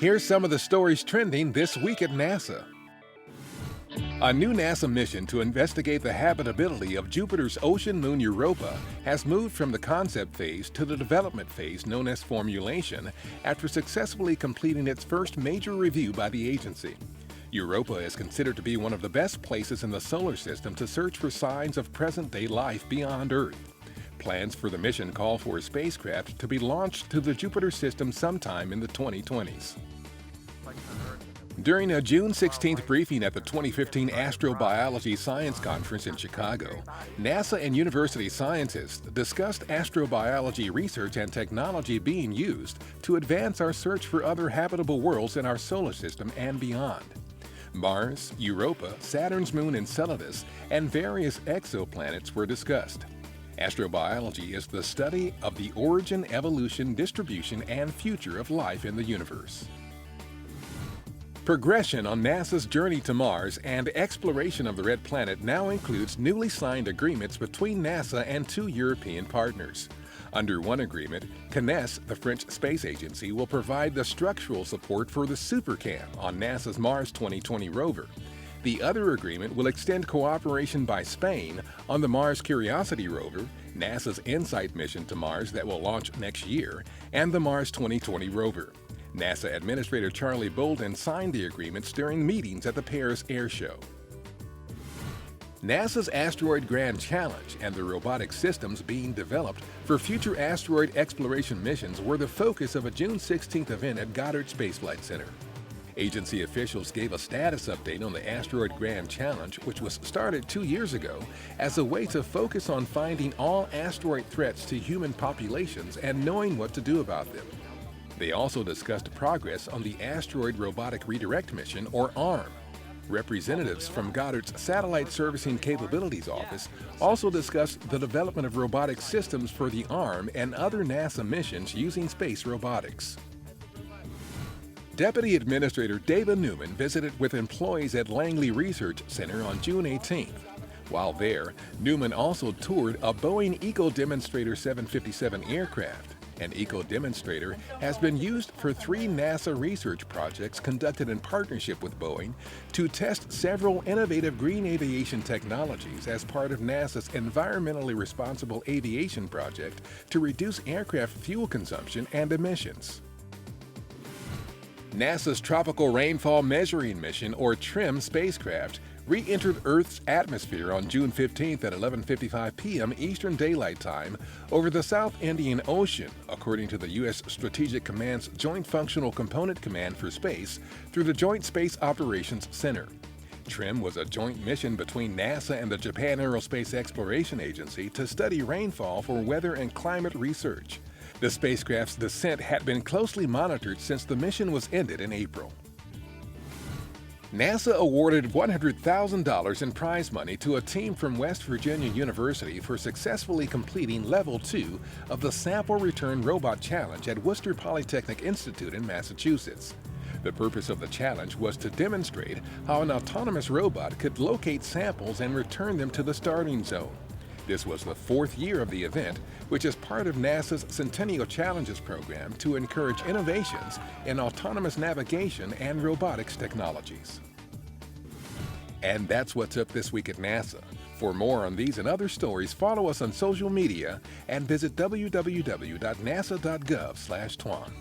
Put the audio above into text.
Here's some of the stories trending this week at NASA. A new NASA mission to investigate the habitability of Jupiter's ocean moon Europa has moved from the concept phase to the development phase known as formulation after successfully completing its first major review by the agency. Europa is considered to be one of the best places in the solar system to search for signs of present-day life beyond Earth. Plans for the mission call for a spacecraft to be launched to the Jupiter system sometime in the 2020s. During a June 16th briefing at the 2015 Astrobiology Science Conference in Chicago, NASA and university scientists discussed astrobiology research and technology being used to advance our search for other habitable worlds in our solar system and beyond. Mars, Europa, Saturn's moon Enceladus, and various exoplanets were discussed. Astrobiology is the study of the origin, evolution, distribution, and future of life in the universe. Progression on NASA's journey to Mars and exploration of the Red Planet now includes newly signed agreements between NASA and two European partners. Under one agreement, CNES, the French space agency, will provide the structural support for the SuperCam on NASA's Mars 2020 rover. The other agreement will extend cooperation by Spain on the Mars Curiosity rover, NASA's InSight mission to Mars that will launch next year, and the Mars 2020 rover. NASA Administrator Charlie Bolden signed the agreements during meetings at the Paris Air Show. NASA's Asteroid Grand Challenge and the robotic systems being developed for future asteroid exploration missions were the focus of a June 16th event at Goddard Space Flight Center. Agency officials gave a status update on the Asteroid Grand Challenge, which was started 2 years ago, as a way to focus on finding all asteroid threats to human populations and knowing what to do about them. They also discussed progress on the Asteroid Robotic Redirect Mission, or ARM. Representatives from Goddard's Satellite Servicing Capabilities Office also discussed the development of robotic systems for the ARM and other NASA missions using space robotics. Deputy Administrator David Newman visited with employees at Langley Research Center on June 18th. While there, Newman also toured a Boeing Eco-Demonstrator 757 aircraft. An eco-demonstrator has been used for 3 NASA research projects conducted in partnership with Boeing to test several innovative green aviation technologies as part of NASA's Environmentally Responsible Aviation project to reduce aircraft fuel consumption and emissions. NASA's Tropical Rainfall Measuring Mission, or TRMM spacecraft, re-entered Earth's atmosphere on June 15th at 11:55 p.m. Eastern Daylight Time over the South Indian Ocean, according to the U.S. Strategic Command's Joint Functional Component Command for Space through the Joint Space Operations Center. TRMM was a joint mission between NASA and the Japan Aerospace Exploration Agency to study rainfall for weather and climate research. The spacecraft's descent had been closely monitored since the mission was ended in April. NASA awarded $100,000 in prize money to a team from West Virginia University for successfully completing Level 2 of the Sample Return Robot Challenge at Worcester Polytechnic Institute in Massachusetts. The purpose of the challenge was to demonstrate how an autonomous robot could locate samples and return them to the starting zone. This was the 4th year of the event, which is part of NASA's Centennial Challenges program to encourage innovations in autonomous navigation and robotics technologies. And that's what's up this week at NASA. For more on these and other stories, follow us on social media and visit www.nasa.gov/twan.